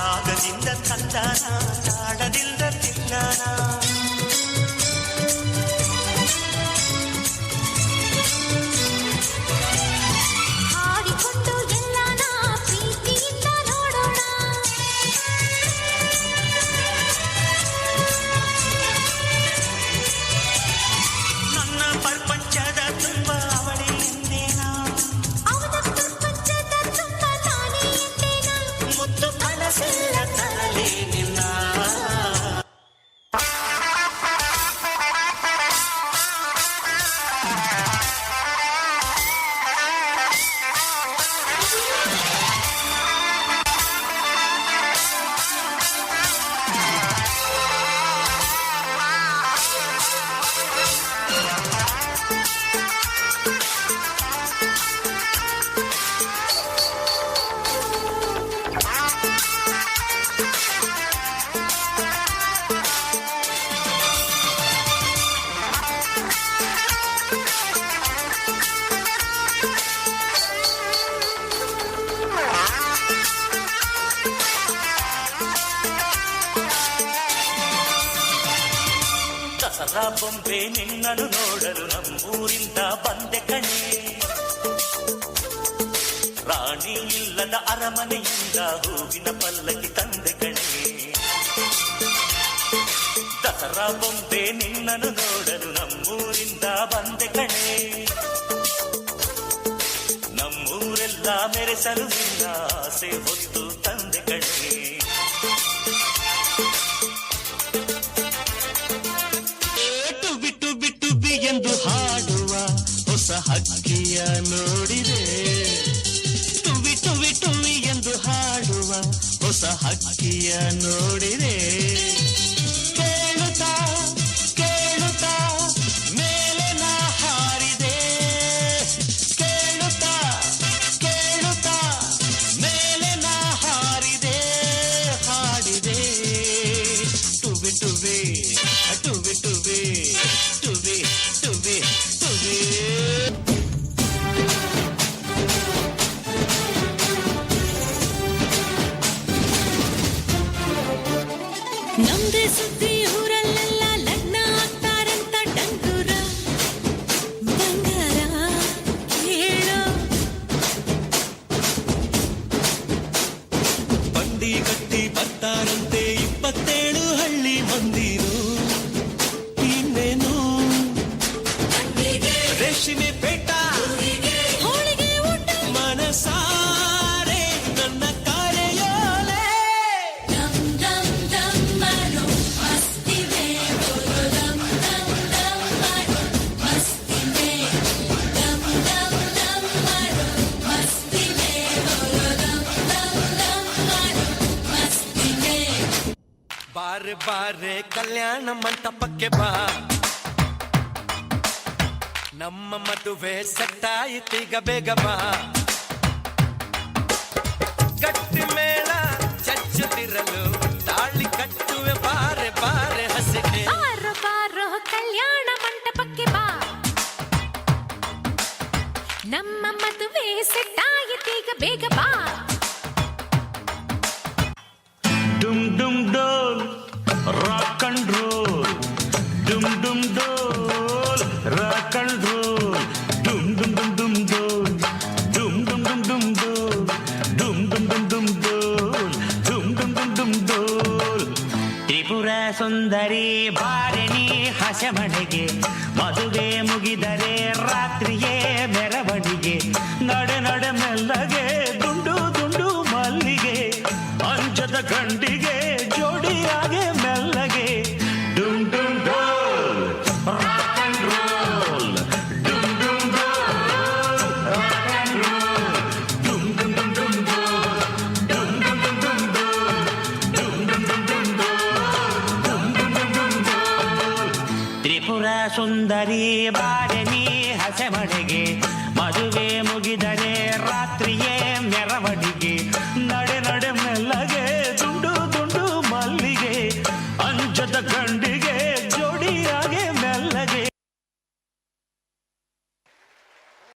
ರಾಗದಿಂದ ತಂದಾನ ತಾಳದಿಂದ ತಿನ್ನಾನ ಹಾಡಿಕೊಂಡು ಎಲ್ಲಾನ ಪ್ರೀತಿಯಿಂದ ನೋಡೋಣ ನನ್ನ ಪ್ರಪಂಚದ ತುಂಬ ಅವಳೇ ಎಂದೇನಾ ಅವನ ಪ್ರಪಂಚದ ತುಂಬ ನಾನೇ ಎಂದೇನಾ ಮುತ್ತು ಕನಸಿಲ್ಲ ತರಲೇ ನಿನ್ನ ದಸರಾ ಬೊಂಬೆ ನಿನ್ನನ್ನು ನೋಡಲು ನಮ್ಮೂರಿಂದ ಬಂದೆ ಕಣೆ ರಾಣಿ ಇಲ್ಲದ ಅರಮನೆಯಿಂದ ಹೂವಿನ ಪಲ್ಲಕ್ಕಿ ತಂದೆ ಕಣೆ ದಸರಾ ಬೊಂಬೆ ನಿನ್ನನ್ನು ನೋಡಲು ನಮ್ಮೂರಿಂದ ಬಂದೆ ಕಣೆ ನಮ್ಮೂರೆಲ್ಲ ಮೆರೆಸಲು ನಿನ್ನ ಆಸೆ ಹೊತ್ತು ತಂದೆ ಕಣೆ ಎಂದು ಹಾಡುವ ಹೊಸ ಹಕ್ಕಿಯ ನೋಡಿದೆ ಟುವಿ ಟುವಿ ಟುವಿ ಎಂದು ಹಾಡುವ ಹೊಸ ಹಕ್ಕಿಯ ನೋಡಿದೆ ಕೇಳುತ್ತಾ ಕೇಳುತ್ತಾ ಮೇಲೆ ನಾ ಹಾರಿದೆ ಕೇಳುತ್ತಾ ಕೇಳುತ್ತಾ ಮೇಲೆ ನಾ ಹಾರಿದೆ ಹಾಡಿದೆ ಟುವಿ ಟುವಿ ಟುವಿ ಟುವಿ ಟುವಿ ಟುವಿ ಟುವಿ ನಮ್ದೇ ಸುದ್ದಿ ಊರಲ್ಲೆಲ್ಲ ಲಗ್ನ ಆಗ್ತಾರಂತ ಡಂಗೂರ ಬಂಗಾರ ಕೇಳೋ ಬಂಡಿ ಕಟ್ಟಿ ಬರ್ತಾರಂತೆ 27 ಹಳ್ಳಿ ಮಂದಿರು ಇನ್ನೇನು ರೇಷ್ಮೆ ಪೇಟ ಹೋಳಿಗೆ ಊಟ ಮನಸಾರೆ ನನ್ನ ಕರೆಯೋಲೆ ಡಮ್ ಡಮ್ ಡಮ್ ಮಾರೋ ಮಸ್ತಿವೆ ಬೋಲೋ ಡಮ್ ಡಮ್ ಡಮ್ ಮಾರೋ ಮಸ್ತಿವೆ ಡಮ್ ಡಮ್ ಡಮ್ ಮಾರೋ ಮಸ್ತಿವೆ ಬೋಲೋ ಡಮ್ ಡಮ್ ಡಮ್ ಮಾರೋ ಮಸ್ತಿವೆ ಬಾರೆ ಬಾರೆ ಕಲ್ಯಾಣ ಮಂಟಪಕ್ಕೆ ಬಾ ನಮ್ಮ ಮದುವೆ ಸೆಟ್ಟಾಯಿತೀಗ ಬೇಗ ಬಾ ಗಟ್ಟಿ ಮೇಳ ಚಚ್ಚುತ್ತಿರಲು ತಾಳಿ ಕಟ್ಟುವೆ ಬಾರೆ ಬಾರೆ ಹಸಿಗೆ ಬಾರೋ ಬಾರೋ ಕಲ್ಯಾಣ ಮಂಟಪಕ್ಕೆ ಬಾ ನಮ್ಮ ಮದುವೆ ಸೆಟ್ಟಾಯಿತೀಗ ಬೇಗ ಬಾ ಡುಮ್ ಡುಮ್ ಡೋಲ್ ರಾಕ್ ಅಂಡ್ ರೋಲ್ ಡುಮ್ ಡುಮ್ ಡೋಲ್ ರಾಕ್ ಅಂಡ್ ರೋಲ್ ಡುಮ್ ಡುಮ್ ಡುಮ್ ಡುಮ್ ಡೋಲ್ ಡುಮ್ ಡುಮ್ ಡುಮ್ ಡುಮ್ ಡೋಲ್ ಡುಮ್ ಡುಮ್ ಡುಮ್ ಡುಮ್ ಡೋಲ್ ಡುಮ್ ಡುಮ್ ಡುಮ್ ಡುಮ್ ಡೋಲ್ ತ್ರಿಪುರ ಸುಂದರಿ ಬಾರಣಿ ಹಸೆಮಣೆಗೆ ಮದುವೆ ಮುಗಿದರೆ ರಾತ್ರಿಯೇ ಮೆರವಣಿಗೆ ನಡೆ ನಡೆ ಮೆಲ್ಲಗೆ ದುಂಡು ದುಂಡು ಮಲ್ಲಿಗೆ ಅಂಜದ ಗಂಡಿಗೆ ಜೋಡಿಯಾಗೆ ಮೆಲ್ಲಗೆ ಡುಮ್ ಡುಮ್ ಡೋಲ್ ರಾಕ್ ಅಂಡ್ ರೋಲ್ ಡುಮ್ ಡುಮ್ ಡೋಲ್ ರಾಕ್ ಅಂಡ್ ರೋಲ್ ಡುಮ್ ಡುಮ್ ಡುಮ್ ಡುಮ್ ಡೋಲ್ ಡುಮ್ ಡುಮ್ ಡುಮ್ ಡುಮ್ ಡೋಲ್ ಡುಮ್ ಡುಮ್ ಡುಮ್ ಡುಮ್ ಡೋಲ್ ಡುಮ್ ಡುಮ್ ಡುಮ್ ಡುಮ್ ಡೋಲ್ ತ್ರಿಪುರ ಸುಂದರಿ ಬಾರಣಿ ಹಸೆಮಣೆಗೆ ಮದುವೆ ಮುಗಿದರೆ ರಾತ್ರಿಯೇ ಮೆರವಣಿಗೆ ನಡೆ ನಡೆ ಮೆಲ್ಲಗೆ ದುಂಡು ದುಂಡು ಮಲ್ಲಿಗೆ ಅಂಜದ ಗಂಡ